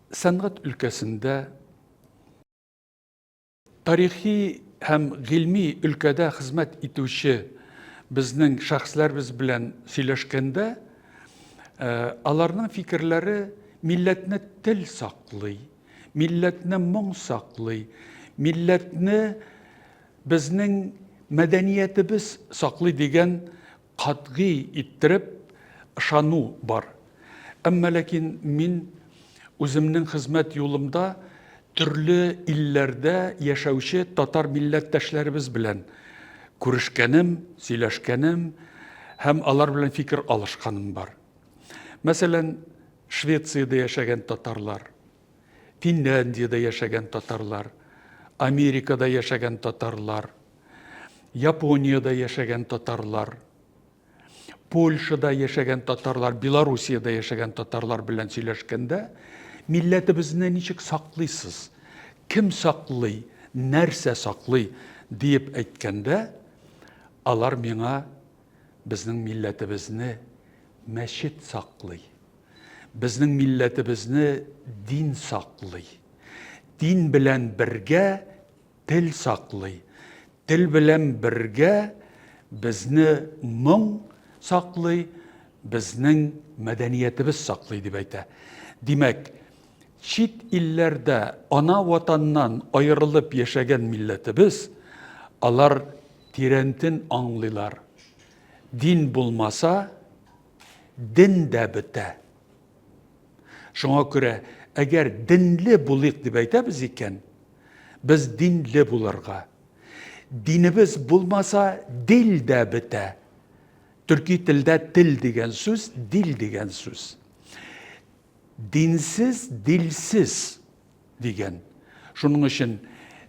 Сәнгать өлкәсендә, тарихи һәм гыйльми өлкәдә хезмәт итүче безнең шәхесләребез белән сөйләшкәндә, аларның фикерләре милләтне тел саклый, милләтне моң саклый, милләтне безнең мәдәниятебез саклый дигән катгый иттереп ышану бар. Әмма ләкин мин үземнең хезмәт юлымда төрле илләрдә яшәүче татар милләттәшләребез белән күрешкәнем, сөйләшкәнем һәм алар белән фикер алышканым бар. Мәсәлән, Швециядә яшәгән татарлар, Финляндиядә яшәгән татарлар, Америкада яшәгән татарлар, Япониядә яшәгән татарлар, Польшада яшәгән татарлар, Белоруссиядә яшәгән татарлар белән сөйләшкәндә, милләтебезне ничек саклыйсыз, кем саклый, нәрсә саклый дип әйткәндә, алар миңа безнең милләтебезне мәчет саклый, безнең милләтебезне дин саклый, дин белән бергә тел саклый, тел белән бергә безне моң саклый, безнең мәдәниятебез саклый дип әйтә. Димәк, чит илләрдә ана ватаннан аерылып яшәгән милләтебез, алар тирәнтен аңлыйлар. Дин булмаса, дин дә бетә. Шуңа күрә, әгәр динле булыйк дип әйтәбез икән, без динле булырга. Динебез булмаса, дил дә бетә. Төрки телдә тел дигән сүз, дил дигән сүз. Динсез, дилсез дигән. Шуның өчен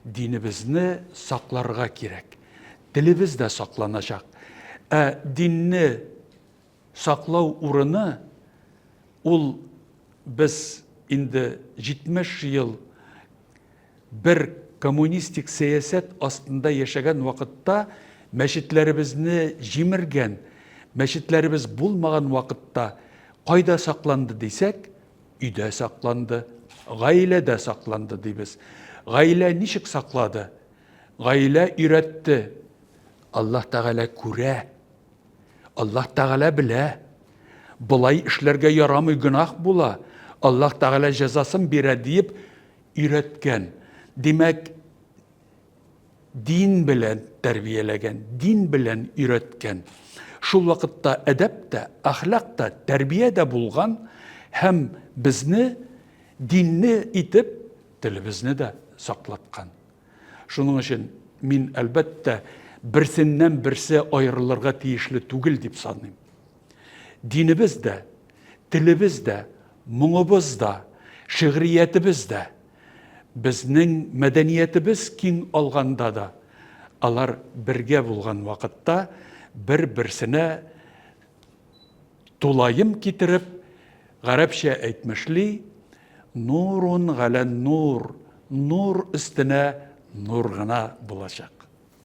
динебезне сакларга кирәк. Телебез дә сакланачак. Динне саклау урыны ул без инде 70 ел бер коммунистик сәясәт астында яшәгән вакытта мәчетләребезне җимергән, мәчетләребез булмаган вакытта кайда сакланды дисәк, өйдә сакланды, гаиләдә сакланды дибез. Гаилә ничек саклады? Гаилә өйрәтте. Аллаһ Тәгалә күрә, Аллаһ Тәгалә белә. Булай эшләргә ярамый, гөнаһ була. Аллаһ Тәгалә җәзасын бирә дип өйрәткән. Димәк, дин белән тәрбияләгән, дин белән өйрәткән. Шул вакытта әдәп тә, әхлак та, тәрбия дә булган һәм безне динне итеп, телебезне дә саклаткан. Шуның өчен мин әлбәттә берсеннән берсе аерылырга тиешле түгел дип саныйм. Динебез дә, телебез дә, моңыбыз да, шигъриятебез дә, безнең мәдәниятебез киң алганда да, алар бергә булган вакытта бер-берсенә тулайым китереп, гарәпчә әйтмешли, нурун галән нур, нур өстенә нур гына булачак.